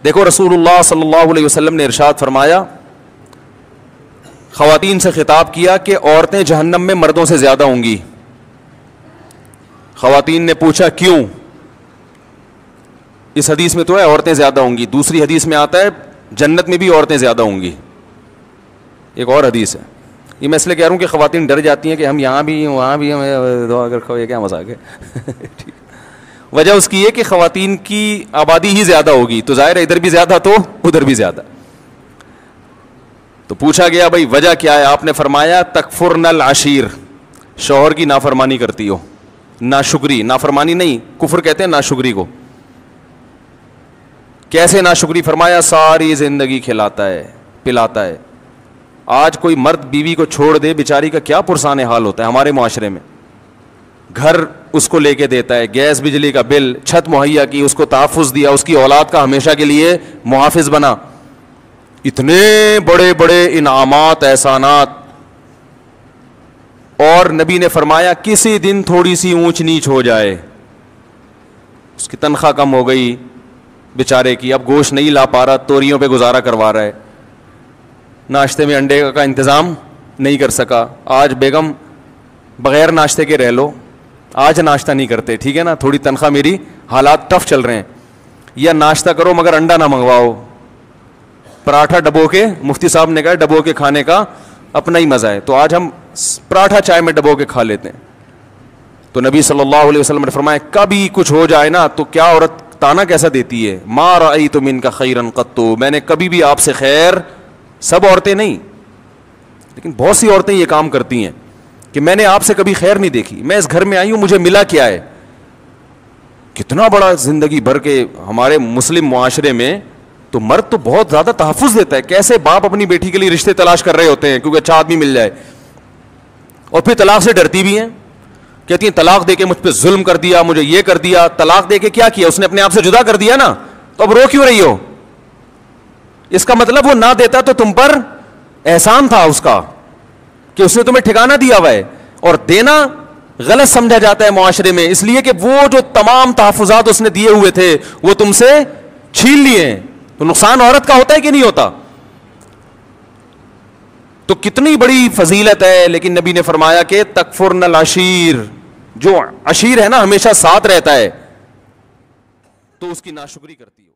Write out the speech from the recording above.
دیکھو رسول اللہ صلی اللہ علیہ وسلم نے ارشاد فرمایا, خواتین سے خطاب کیا کہ عورتیں جہنم میں مردوں سے زیادہ ہوں گی. خواتین نے پوچھا کیوں؟ اس حدیث میں تو ہے عورتیں زیادہ ہوں گی, دوسری حدیث میں آتا ہے جنت میں بھی عورتیں زیادہ ہوں گی, ایک اور حدیث ہے. یہ میں اس لیے کہہ رہا ہوں کہ خواتین ڈر جاتی ہیں کہ ہم یہاں بھی وہاں بھی دعا کر کھو, یہ کیا مذاق ہے. وجہ اس کی ہے کہ خواتین کی آبادی ہی زیادہ ہوگی, تو ظاہر ہے ادھر بھی زیادہ تو ادھر بھی زیادہ. تو پوچھا گیا بھائی وجہ کیا ہے؟ آپ نے فرمایا تکفرن العشیر, شوہر کی نافرمانی کرتی ہو. ناشکری, نافرمانی نہیں, کفر کہتے ہیں ناشکری کو. کیسے ناشکری؟ فرمایا ساری زندگی کھلاتا ہے پلاتا ہے. آج کوئی مرد بیوی کو چھوڑ دے, بیچاری کا کیا پرسان حال ہوتا ہے ہمارے معاشرے میں. گھر اس کو لے کے دیتا ہے, گیس بجلی کا بل, چھت مہیا کی, اس کو تحفظ دیا, اس کی اولاد کا ہمیشہ کے لیے محافظ بنا, اتنے بڑے بڑے انعامات احسانات. اور نبی نے فرمایا کسی دن تھوڑی سی اونچ نیچ ہو جائے, اس کی تنخواہ کم ہو گئی بیچارے کی, اب گوشت نہیں لا پا رہا, توریوں پہ گزارا کروا رہا ہے, ناشتے میں انڈے کا انتظام نہیں کر سکا, آج بیگم بغیر ناشتے کے رہ لو, آج ناشتہ نہیں کرتے, ٹھیک ہے نا, تھوڑی تنخواہ میری, حالات ٹف چل رہے ہیں, یا ناشتہ کرو مگر انڈا نہ منگواؤ, پراٹھا ڈبو کے, مفتی صاحب نے کہا ڈبو کے کھانے کا اپنا ہی مزہ ہے, تو آج ہم پراٹھا چائے میں ڈبو کے کھا لیتے ہیں. تو نبی صلی اللہ علیہ وسلم نے فرمایا کبھی کچھ ہو جائے نا تو کیا عورت تانا کیسا دیتی ہے, ما رأیت منک خیرا قط, میں نے کبھی بھی آپ سے خیر, سب عورتیں نہیں لیکن بہت سی عورتیں یہ کام کرتی ہیں کہ میں نے آپ سے کبھی خیر نہیں دیکھی, میں اس گھر میں آئی ہوں مجھے ملا کیا ہے. کتنا بڑا زندگی بھر کے ہمارے مسلم معاشرے میں تو مرد تو بہت زیادہ تحفظ دیتا ہے. کیسے باپ اپنی بیٹی کے لیے رشتے تلاش کر رہے ہوتے ہیں کیونکہ اچھا آدمی مل جائے, اور پھر طلاق سے ڈرتی بھی ہیں, کہتی ہیں طلاق دے کے مجھ پہ ظلم کر دیا, مجھے یہ کر دیا. طلاق دے کے کیا کیا اس نے؟ اپنے آپ سے جدا کر دیا نا, تو اب رو کیوں رہی ہو؟ اس کا مطلب وہ نہ دیتا تو تم پر احسان تھا اس کا کہ اس نے تمہیں ٹھکانہ دیا ہوا ہے. اور دینا غلط سمجھا جاتا ہے معاشرے میں, اس لیے کہ وہ جو تمام تحفظات اس نے دیے ہوئے تھے وہ تم سے چھین لیے ہیں. تو نقصان عورت کا ہوتا ہے کہ نہیں ہوتا؟ تو کتنی بڑی فضیلت ہے. لیکن نبی نے فرمایا کہ تکفرن العشیر, جو عشیر ہے نا ہمیشہ ساتھ رہتا ہے, تو اس کی ناشکری کرتی ہو.